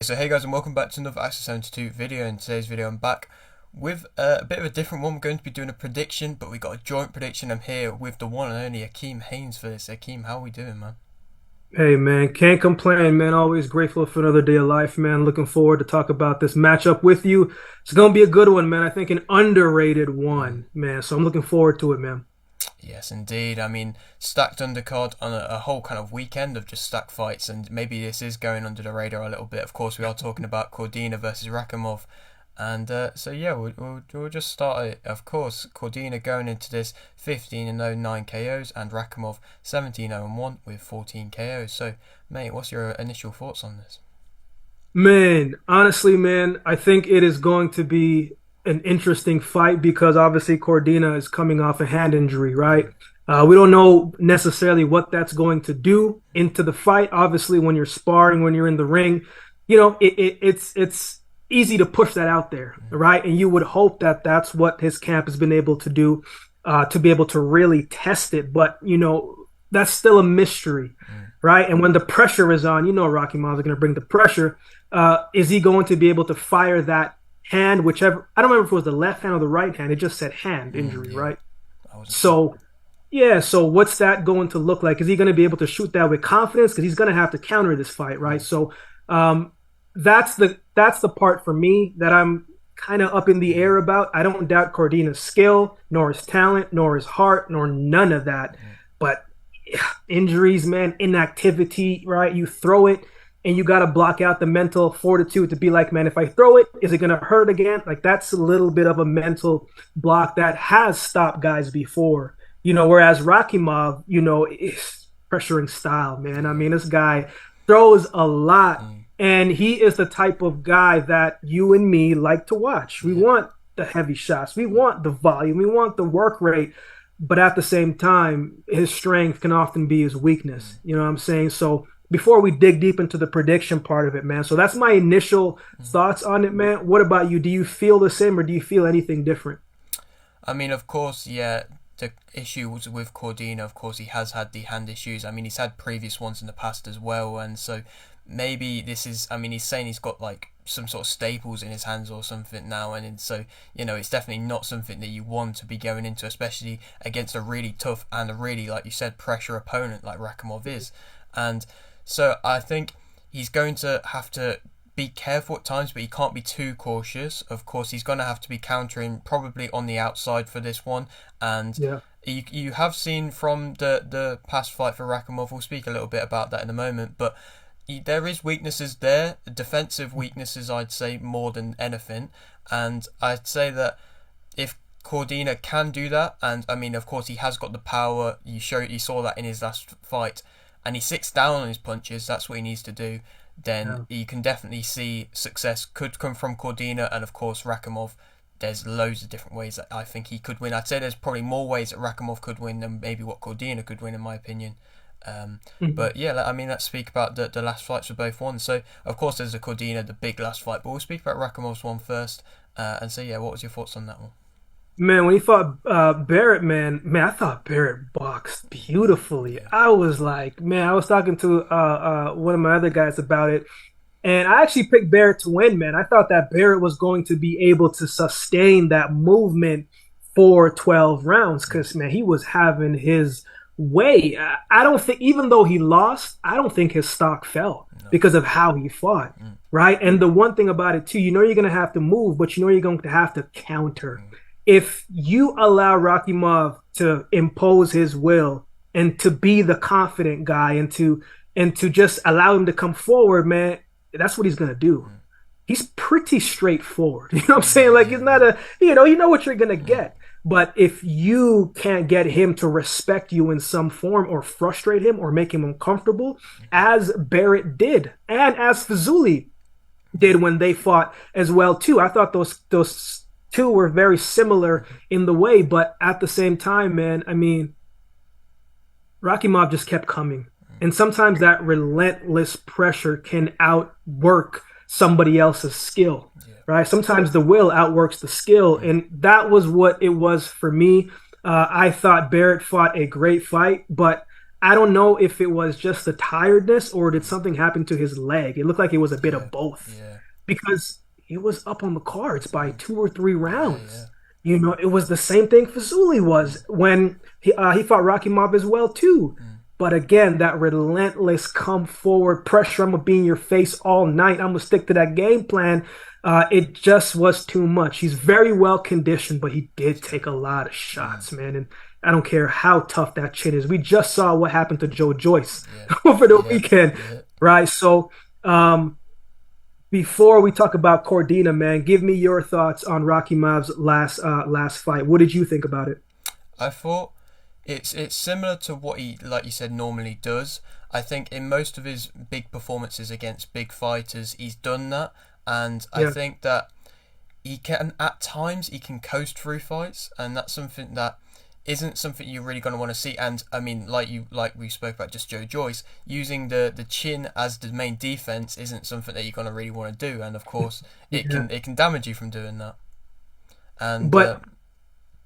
So hey guys, and welcome back to another Access 72 video. In today's video I'm back with a bit of a different one. We're going to be doing a prediction, but we got a joint prediction. I'm here with the one and only Akeem Haynes for this. Akeem, how are we doing, man? Hey man, can't complain, man. Always grateful for another day of life, man. Looking forward to talk about this matchup with you. It's gonna be a good one, man. I think an underrated Mm. one, man. So I'm looking forward to it, man. Yes, indeed. I mean, stacked undercard on a whole kind of weekend of just stacked fights, and maybe this is going under the radar a little bit. Of course, we are talking about Cordina versus Rakhimov. And so yeah, we'll just start it. Of course, Cordina going into this 15-0, 9 KOs, and Rakhimov 17-0 1 with 14 KOs. So, mate, what's your initial thoughts on this? Man, honestly, man, I think it is going to be an interesting fight because obviously Cordina is coming off a hand injury, right? We don't know necessarily what that's going to do into the fight. Obviously, when you're sparring, when you're in the ring, it's easy to push that out there, right? And you would hope that that's what his camp has been able to do, to be able to really test it. But that's still a mystery, Mm. right? And when the pressure is on, Rakhimov is going to bring the pressure. Is he going to be able to fire that hand, whichever? I don't remember if it was the left hand or the right hand. It just said hand injury, Yeah, right? I wasn't sure. So, yeah, so what's that going to look like? Is he going to be able to shoot that with confidence? Because he's going to have to counter this fight, right? Mm. So, um, that's the part for me that I'm kind of up in the Mm. air about. I don't doubt Cordina's skill, nor his talent, nor his heart, nor none of that. Mm. But injuries, man, inactivity, right? You throw it and you got to block out the mental fortitude to be like, man, if I throw it, is it going to hurt again? Like, that's a little bit of a mental block that has stopped guys before, whereas Rakhimov, is pressuring style, man. I mean, this guy throws a lot, Mm. and he is the type of guy that you and me like to watch. We Yeah. want the heavy shots, we want the volume, we want the work rate, but at the same time, his strength can often be his weakness. Mm. You know what I'm saying? So before we dig deep into the prediction part of it, man. So that's my initial Mm. thoughts on it, man. What about you? Do you feel the same or do you feel anything different? I mean, of course, yeah. The issues with Cordina, of course, he has had the hand issues. I mean, he's had previous ones in the past as well, and so maybe this is. I mean, he's saying he's got like some sort of staples in his hands or something now, and so it's definitely not something that you want to be going into, especially against a really tough and a really, like you said, pressure opponent like Rakhimov is, and so I think he's going to have to be careful at times, but he can't be too cautious. Of course, he's going to have to be countering probably on the outside for this one, and Yeah. you have seen from the past fight for Rakhimov. We'll speak a little bit about that in a moment, but there is weaknesses there, defensive weaknesses, I'd say more than anything, and I'd say that if Cordina can do that, and I mean, of course, he has got the power. You saw that in his last fight, and he sits down on his punches. That's what he needs to do. Then Yeah. you can definitely see success could come from Cordina, and of course Rakhimov. There's loads of different ways that I think he could win. I'd say there's probably more ways that Rakhimov could win than maybe what Cordina could win, in my opinion. Um, Mhm. but yeah, I mean, let's speak about the last fights for both ones. So of course there's the Cordina, the big last fight, but we'll speak about Rakhimov's one first. And so yeah, what was your thoughts on that one? Man, when he fought Barrett, man, I thought Barrett boxed beautifully. Yeah. I was like, man, I was talking to one of my other guys about it. And I actually picked Barrett to win, man. I thought that Barrett was going to be able to sustain that movement for 12 rounds because, man, he was having his way. I don't think, even though he lost, I don't think his stock fell No. because of how he fought, Mm. right? And the one thing about it, too, you're going to have to move, but you're going to have to counter. Mm. If you allow Rakhimov to impose his will and to be the confident guy and to just allow him to come forward, man, that's what he's gonna do. Mm. He's pretty straightforward. You know what I'm saying? Like Yeah, he's not yeah. a you know what you're gonna Mm. get. But if you can't get him to respect you in some form or frustrate him or make him uncomfortable, as Barrett did, and as Fazuli did when they fought as well too. I thought those two were very similar in the way, but at the same time, man, I mean, Rakhimov just kept coming. And sometimes that relentless pressure can outwork somebody else's skill, Yeah. right? Sometimes the will outworks the skill. Mm. And that was what it was for me. I thought Barrett fought a great fight, but I don't know if it was just the tiredness or did something happen to his leg. It looked like it was a bit Yeah, of both yeah, because it was up on the cards by 2 or 3 yeah, yeah. rounds. It was the same thing Fazuli was when he fought Rakhimov as well too. But again, that relentless come forward pressure. I'm gonna be in your face all night. I'm gonna stick to that game plan. It just was too much. He's very well conditioned, but he did take a lot of shots, man. And I don't care how tough that chin is. We just saw what happened to Joe Joyce Yeah, over the yeah, weekend, yeah. right? So, before we talk about Cordina, man, give me your thoughts on Rocky Mav's last fight. What did you think about it? I thought it's similar to what he, like you said, normally does. I think in most of his big performances against big fighters, he's done that, and I Yeah, think that he can at times he can coast through fights, and that's something that isn't something you're really going to want to see. And I mean, like we spoke about just Joe Joyce, using the chin as the main defense isn't something that you're going to really want to do. And of course, yeah. it can damage you from doing that. And But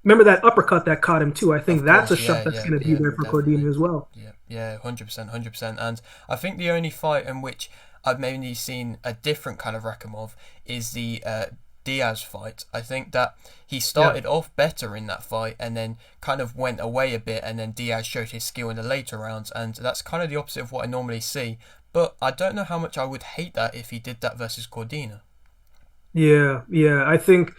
remember that uppercut that caught him too. I think of that's a course, shot yeah, that's yeah, going to be yeah, there for definitely. Cordina as well. Yeah, yeah, 100%, 100%. And I think the only fight in which I've maybe seen a different kind of Rakhimov is the Diaz fight. I think that he Yeah. started off better in that fight and then kind of went away a bit, and then Diaz showed his skill in the later rounds, and that's kind of the opposite of what I normally see. But I don't know how much I would hate that if he did that versus Cordina. Yeah, yeah. I think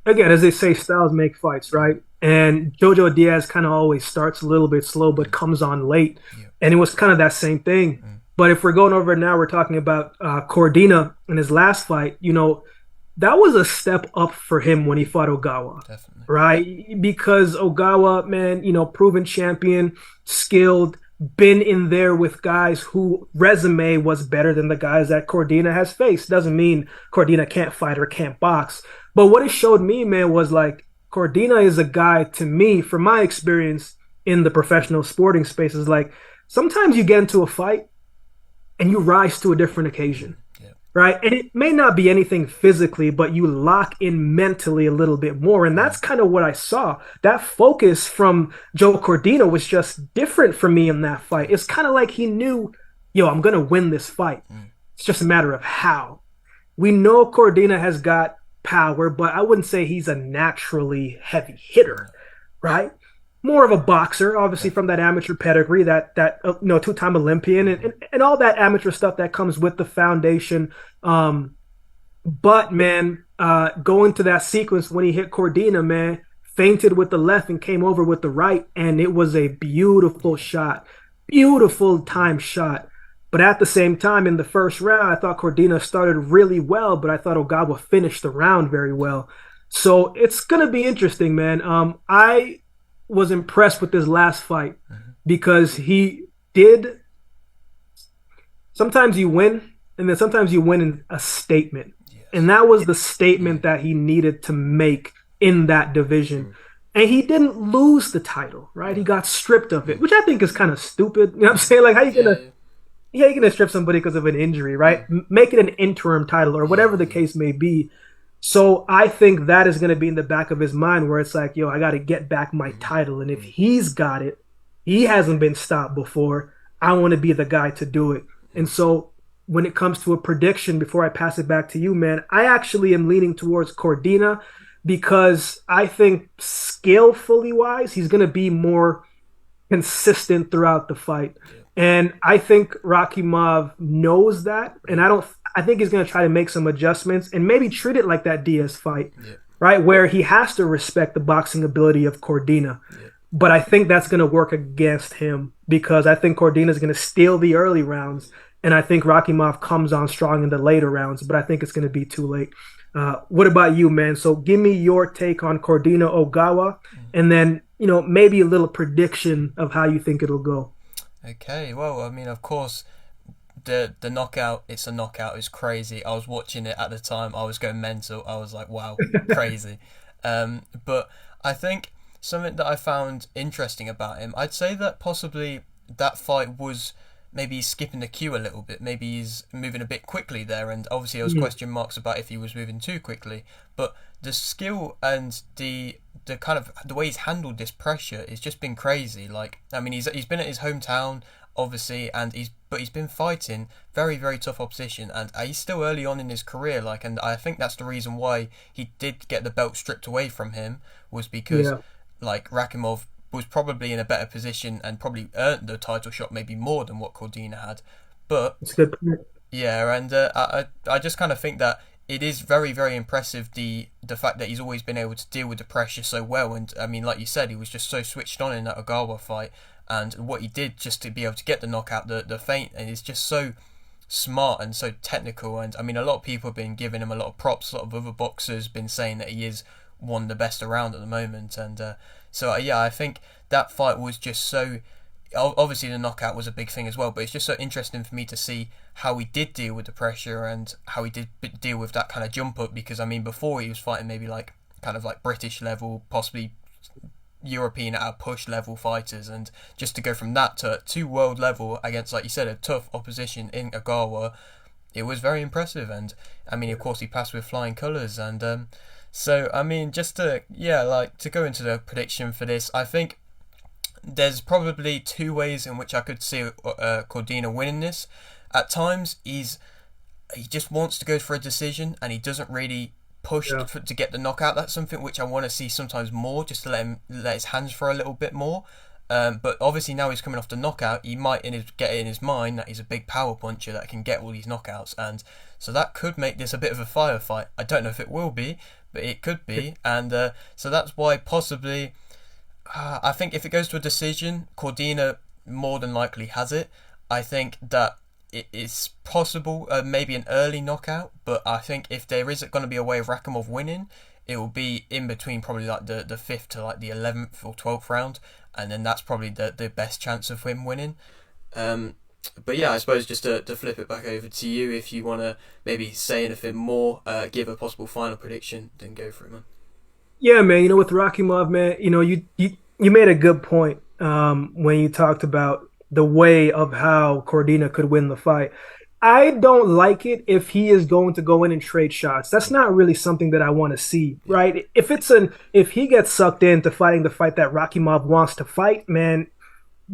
again, as they say, styles make fights, Mm, right? And Jojo Diaz kind of always starts a little bit slow, but mm, comes on late, yeah, and it was kind of that same thing. mm, But if we're going over it now, we're talking about Cordina in his last fight. That was a step up for him when he fought Ogawa, definitely. right? Because Ogawa, man, proven champion, skilled, been in there with guys who resume was better than the guys that Cordina has faced. Doesn't mean Cordina can't fight or can't box. But what it showed me, man, was like Cordina is a guy to me, from my experience in the professional sporting spaces, like sometimes you get into a fight and you rise to a different Mm, occasion, yeah, right? And it may not be anything physically, but you lock in mentally a little bit more. And mm, that's kind of what I saw. That focus from Joe Cordino was just different for me in that fight. yeah, It's kind of like he knew, yo, I'm going to win this fight. mm, It's just a matter of how. We know Cordina has got power, but I wouldn't say he's a naturally heavy hitter, no, right? More of a boxer, obviously from that definitely. amateur pedigree, that two-time Olympian, and, Mm, and and all that amateur stuff that comes with the foundation. But man, going to that sequence when he hit Cordina, man, fainted with the left and came over with the right, and it was a beautiful yeah, shot, beautiful mm, time shot. But at the same time, in the first round, I thought Cordina started really well, but I thought Ogawa finished the round very well. So it's gonna be interesting, man. I was impressed with this last fight mhm, because he did. Sometimes you win, and then sometimes you win in a statement. yes, And that was the mm, statement that he needed to make in that division. And he didn't lose the title, right? He no, got stripped of it, mm, which I think is kind of stupid. You know what I'm saying? Like, yeah, yeah, how you gonna strip somebody because of an injury, right? mm, Make it an interim title or yeah, whatever the yeah, case may be. So I think that is going to be in the back of his mind where it's like, yo, I got to get back my mm, title. And if mm, he's got it, he hasn't been stopped before. I want to be the guy to do it. And mm, so when it comes to a prediction, before I pass it back to you, man, I actually am leaning towards Cordina because I think skillfully wise, he's going to be more consistent throughout the fight. yeah, And I think Rakhimov knows that. And mm, I think he's going to try to make some adjustments and maybe treat it like that Diaz fight, yeah, right? Where he has to respect the boxing ability of Cordina. yeah, But I think that's going to work against him because I think Cordina is going to steal the early rounds. And I think Rakhimov comes on strong in the later rounds, but I think it's going to be too late. What about you, man? So give me your take on Cordina Ogawa, mm. and then maybe a little prediction of how you think it'll go. Okay, well, I mean, of course, the knockout, it's a knockout, it's crazy. I was watching it at the time, I was going mental. I was like, wow, crazy. But I think something that I found interesting about him, I'd say that possibly that fight was maybe he's skipping the queue a little bit. Maybe he's moving a bit quickly there. And obviously, there was Mm. question marks about if he was moving too quickly. But the skill and the kind of the way he's handled this pressure has just been crazy. Like, I mean, he's been at his hometown, obviously, and he's been fighting very very tough opposition, and he's still early on in his career. Like, and I think that's the reason why he did get the belt stripped away from him, was because Yeah, like Rakhimov was probably in a better position and probably earned the title shot maybe more than what Cordina had. But it's a good point. yeah, and I just kind of think that it is very very impressive the fact that he's always been able to deal with the pressure so well. And I mean, like you said, he was just so switched on in that Ogawa fight, and what he did just to be able to get the knockout, the feint, and it's just so smart and so technical. And I mean, a lot of people have been giving him a lot of props. A lot of other boxers been saying that he is one of the best around at the moment. And yeah, I think that fight was just so. Obviously, the knockout was a big thing as well, but it's just so interesting for me to see how he did deal with the pressure and how he did deal with that kind of jump up. Because I mean, before he was fighting maybe like kind of like British level, possibly European at a push level fighters, and just to go from that to world level against, like you said, a tough opposition in Agawa, it was very impressive. And I mean, of course, he passed with flying colours. And so I mean, just to like to go into the prediction for this, I think there's probably two ways in which I could see Cordina winning this. At times, he just wants to go for a decision, and he doesn't really push Yeah. to get the knockout. That's something which I want to see sometimes more, just to let his hands throw a little bit more. But obviously now he's coming off the knockout, he might get it in his mind that he's a big power puncher that can get all these knockouts, and so that could make this a bit of a firefight. I don't know if it will be, but it could be, and so that's why possibly. I think if it goes to a decision, Cordina more than likely has it. I think that it is possible, maybe an early knockout, but I think if there is going to be a way of Rakhimov winning, it will be in between probably like the fifth to like the 11th or 12th round, and then that's probably the best chance of him winning. Um, but yeah, I suppose just to flip it back over to you, if you want to maybe say anything more, give a possible final prediction, then go for it, man. Yeah, man. With Rakhimov, man, you made a good point when you talked about the way of how Cordina could win the fight. I don't like it if he is going to go in and trade shots. That's not really something that I want to see, Yeah, right? If he gets sucked into fighting the fight that Rakhimov wants to fight, man,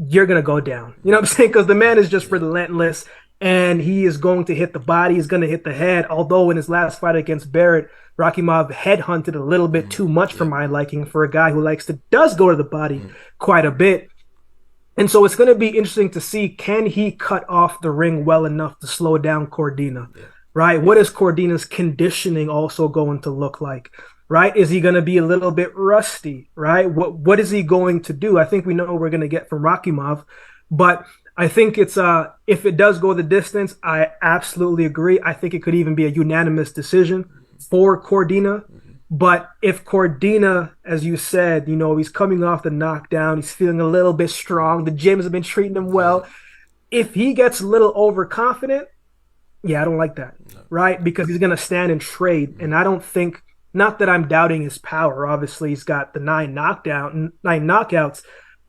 you're gonna go down. You know what I'm saying? Because the man is just yeah, relentless, and he is going to hit the body. He's going to hit the head. Although in his last fight against Barrett, Rakhimov headhunted a little bit too much for yeah, my liking for a guy who does go to the body mm, quite a bit. And so it's going to be interesting to see, can he cut off the ring well enough to slow down Cordina, yeah, right? What is Cordina's conditioning also going to look like, right? Is he going to be a little bit rusty, right? What is he going to do? I think we know what we're going to get from Rakhimov, but I think it's if it does go the distance, I absolutely agree. I think it could even be a unanimous decision for Cordina. But if Cordina, as you said, he's coming off the knockdown, he's feeling a little bit strong, the gyms have been treating him yeah, well. If he gets a little overconfident, yeah, I don't like that, no, right? Because he's going to stand and trade. And I don't think, not that I'm doubting his power. Obviously, he's got the nine knockouts,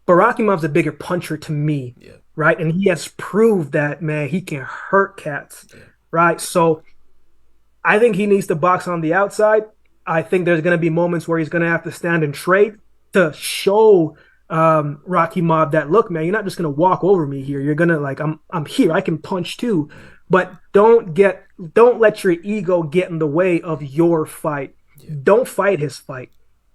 but Rakimov's a bigger puncher to me, yeah, right? And he has proved that, man, he can hurt cats, yeah, right? So I think he needs to box on the outside. I think there's going to be moments where he's going to have to stand and trade to show Rakhimov that, look, man, you're not just going to walk over me here. You're going to I'm here. I can punch too, but don't let your ego get in the way of your fight. yeah, Don't fight his fight,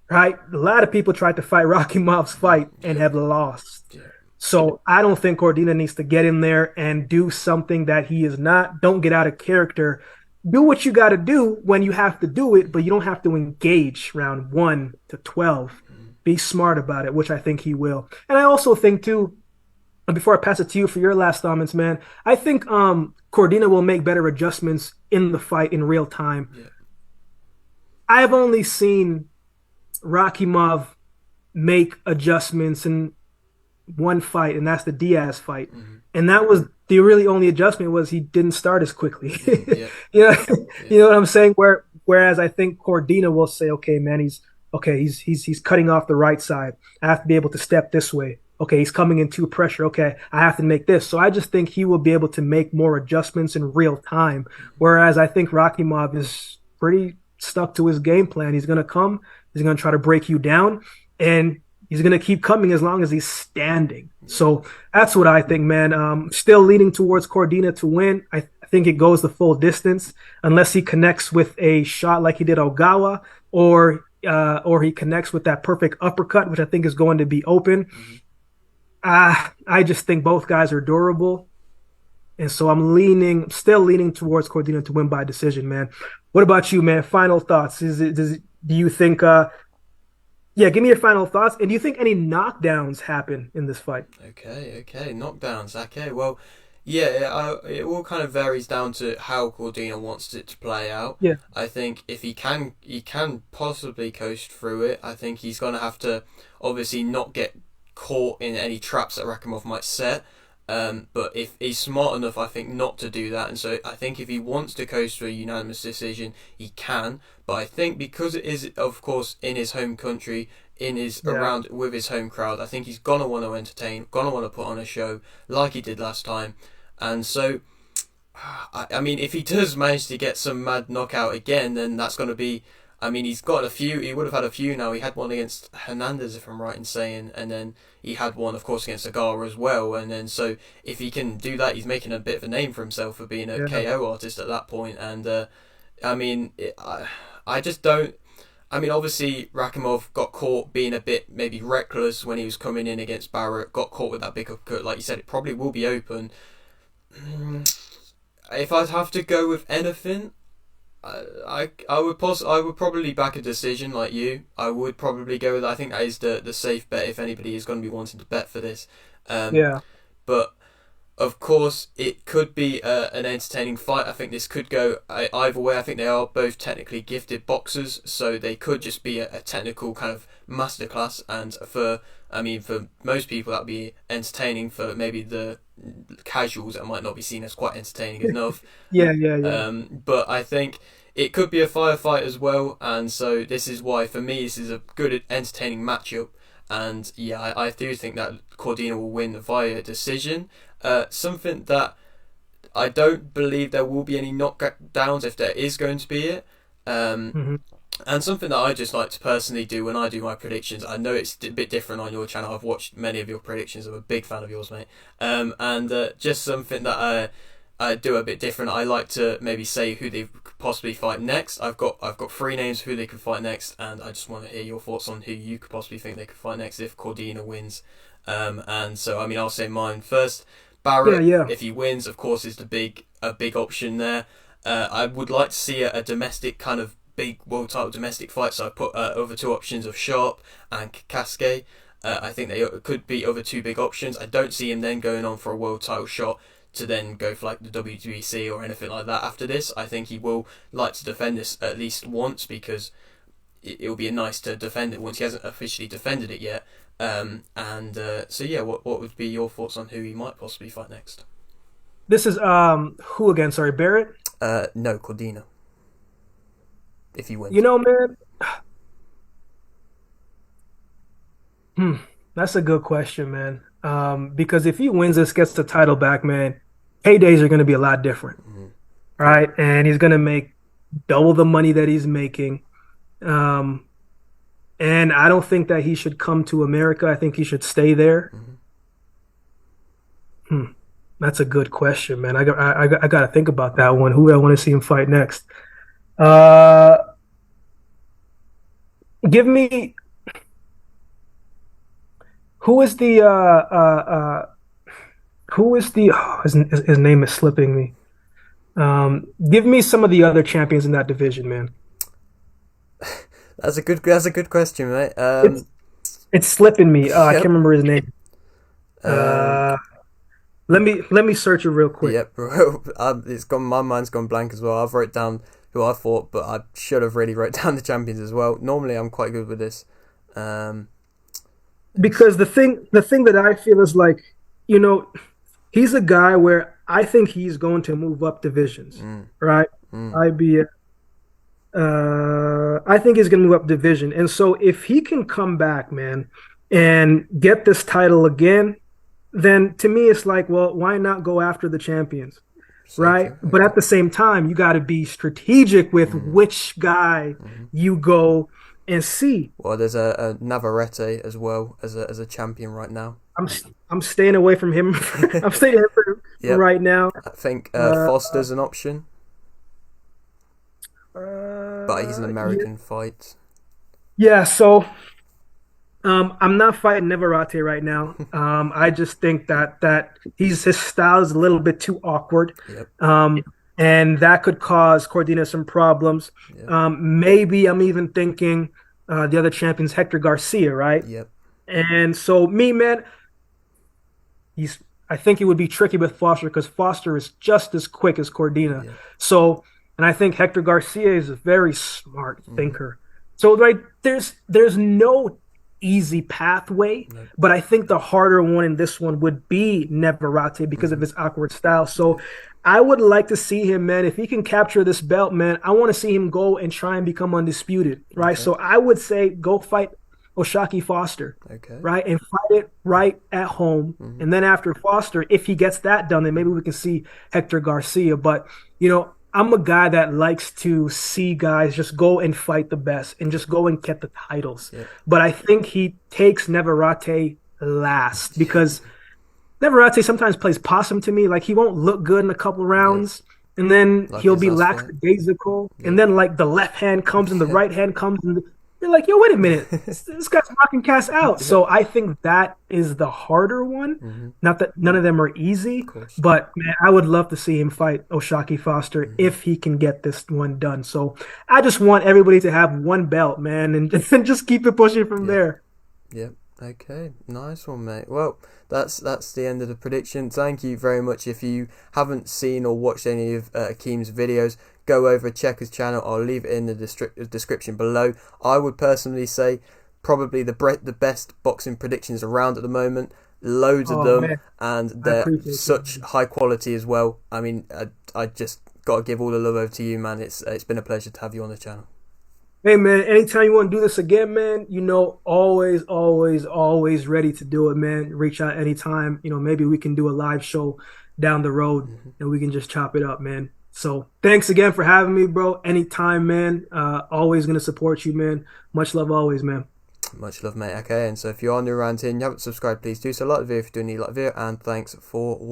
right? A lot of people tried to fight Rakhimov's fight and yeah, have lost. yeah, So I don't think Cordina needs to get in there and do something that he is not. Don't get out of character. Do what you got to do when you have to do it, but you don't have to engage round 1 to 12. Be smart about it, which I think he will. And I also think too, before I pass it to you for your last comments, man, I think Cordina will make better adjustments in the fight in real time. yeah, I've only seen Rakhimov make adjustments in one fight, and that's the Diaz fight. And that was the really only adjustment was he didn't start as quickly. yeah, you know, yeah, you know what I'm saying? Whereas I think Cordina will say, okay, man, he's cutting off the right side. I have to be able to step this way. okay, he's coming into pressure. Okay, I have to make this. So I just think he will be able to make more adjustments in real time. Whereas I think Rakhimov is pretty stuck to his game plan. He's going to come, he's going to try to break you down, and he's going to keep coming as long as he's standing. So that's what I think, man. Still leaning towards Cordina to win. I think it goes the full distance unless he connects with a shot like he did Ogawa, or he connects with that perfect uppercut, which I think is going to be open. I just think both guys are durable, and so still leaning towards Cordina to win by decision, man. What about you, man? Final thoughts? Do you think? Yeah, give me your final thoughts. And do you think any knockdowns happen in this fight? Okay, knockdowns. Okay, well, yeah, it all kind of varies down to how Cordina wants it to play out. Yeah, I think if he can possibly coast through it. I think he's gonna have to obviously not get caught in any traps that Rakhimov might set. But if he's smart enough, I think not to do that, and so I think if he wants to coast to a unanimous decision, he can. But I think because it is, of course, in his home country, in his yeah, around with his home crowd, I think he's gonna want to entertain, gonna want to put on a show like he did last time, and so. I mean, if he does manage to get some mad knockout again, then that's going to be. I mean, he's got a few. He would have had a few now. He had one against Hernandez, if I'm right in saying, and then he had one, of course, against Agara as well. And then, so if he can do that, he's making a bit of a name for himself for being a yeah. KO artist at that point. And I mean, I just don't. I mean, obviously, Rakhimov got caught being a bit maybe reckless when he was coming in against Barrett. Got caught with that big uppercut, like you said. It probably will be open. If I'd have to go with anything, I would probably back a decision like you. I would probably go with. I think that is the safe bet if anybody is going to be wanting to bet for this. Um, Yeah. but of course, it could be an entertaining fight. I think this could go either way. I think they are both technically gifted boxers, so they could just be a technical kind of masterclass. And for most people, that'd be entertaining. For maybe the casuals, that might not be seen as quite entertaining enough. Yeah. But I think it could be a firefight as well, and so this is why for me this is a good entertaining matchup. And yeah, I do think that Cordina will win via decision. Something that I don't believe there will be any knockdowns if there is going to be it. Hmm. And something that I just like to personally do when I do my predictions. I know it's a bit different on your channel. I've watched many of your predictions. I'm a big fan of yours, mate. And just something that I do a bit different. I like to maybe say who they could possibly fight next. I've got three names who they could fight next, and I just want to hear your thoughts on who you could possibly think they could fight next if Cordina wins. And so I mean I'll say mine first. Yeah, Barrett, yeah. if he wins, of course, is a big option there. I would like to see a domestic kind of big world title domestic fight. So I put over two options of Sharp and Casquet. I think they could be over two big options. I don't see him then going on for a world title shot to then go for like the WBC or anything like that after this. I think he will like to defend this at least once because it will be nice to defend it once he hasn't officially defended it yet. So yeah, what would be your thoughts on who he might possibly fight next? This is who again? Sorry, Barrett. No, Cordina. If he You wins. know, man, hmm, that's a good question, man. Because if he wins this, gets the title back, man, paydays are going to be a lot different, Mm-hmm. right? And he's going to make double the money that he's making. Um, and I don't think that he should come to America. I think he should stay there. Mm-hmm. Hmm, that's a good question, man. I got to think about that one. Who do I want to see him fight next? Uh, give me who is the who is the oh, his name is slipping me. Give me some of the other champions in that division, man. That's a good question, mate. It's it's slipping me. I can't Yep. remember his name. Um, Uh, let me search it real quick. yep, bro. It's gone. My mind's gone blank as well. I've wrote down who I thought, but I should have really wrote down the champions as well. Normally, I'm quite good with this. Um, Because the thing that I feel is like, you know, he's a guy where I think he's going to move up divisions, mm, right? mm, IB, I think he's going to move up division, and so if he can come back, man, and get this title again, then to me it's like, well, why not go after the champions, So right? true. But Okay. at the same time, you got to be strategic with Mm. which guy Hmm. you go and see. Well, there's a Navarrete as well as a champion right now. I'm I'm staying away from him. I'm staying away from Yep. right now. I think Uh, Foster's an option, but he's an yeah, American fight. yeah. So I'm not fighting Neverate right now. I just think that his style is a little bit too awkward, Yep. um, and that could cause Cordina some problems. Yep. Maybe I'm even thinking the other champion's Hector Garcia, right? Yep. And so me, man, he's. I think it would be tricky with Foster because Foster is just as quick as Cordina. Yep. So, and I think Hector Garcia is a very smart Hmm. thinker. So, like, there's no easy pathway, Nope. but I think the harder one in this one would be Neverate because of Hmm. his awkward style. So, Yeah. I would like to see him, man. If he can capture this belt, man, I want to see him go and try and become undisputed, right? Okay. So, I would say go fight Oshaki Foster, Okay. right? And fight it right at home. Hmm. And then after Foster, if he gets that done, then maybe we can see Hector Garcia. But, I'm a guy that likes to see guys just go and fight the best and just go and get the titles. Yep. But I think he takes Neverate last because Neverate sometimes plays possum to me. Like he won't look good in a couple Yep. rounds, and then Like he'll his be last fight. lackadaisical, and Yep. then like the left hand comes and the right hand comes, and you're like, yo, wait a minute, this guy's knocking cast out. Yep. So I think that is the harder one. Hmm. Not that none of them are Of easy, course. but man, I would love to see him fight Oshaki Foster Hmm. if he can get this one done. So I just want everybody to have one belt, man, and, and just keep it pushing from Yep. there. Yep. Okay. Nice one, mate. Well, that's the end of the prediction. Thank you very much. If you haven't seen or watched any of Akeem's videos, go over, check his channel. I'll leave it in the description below. I would personally say probably the best boxing predictions around at the moment. Loads of Oh them, man, and I they're appreciate such you. high quality as well. I mean, I just got to give all the love over to you, man. It's been a pleasure to have you on the channel. Hey man, anytime you want to do this again, man, always, always, always ready to do it, man. Reach out anytime. Maybe we can do a live show down the road Hmm. and we can just chop it up, man. So thanks again for having me, bro. Anytime, man. Always gonna support you, man. Much love always, man. Much love, mate. Okay, and so if you are new around here and you haven't subscribed, please do so. Like the video if you do need like the video, and thanks for watching.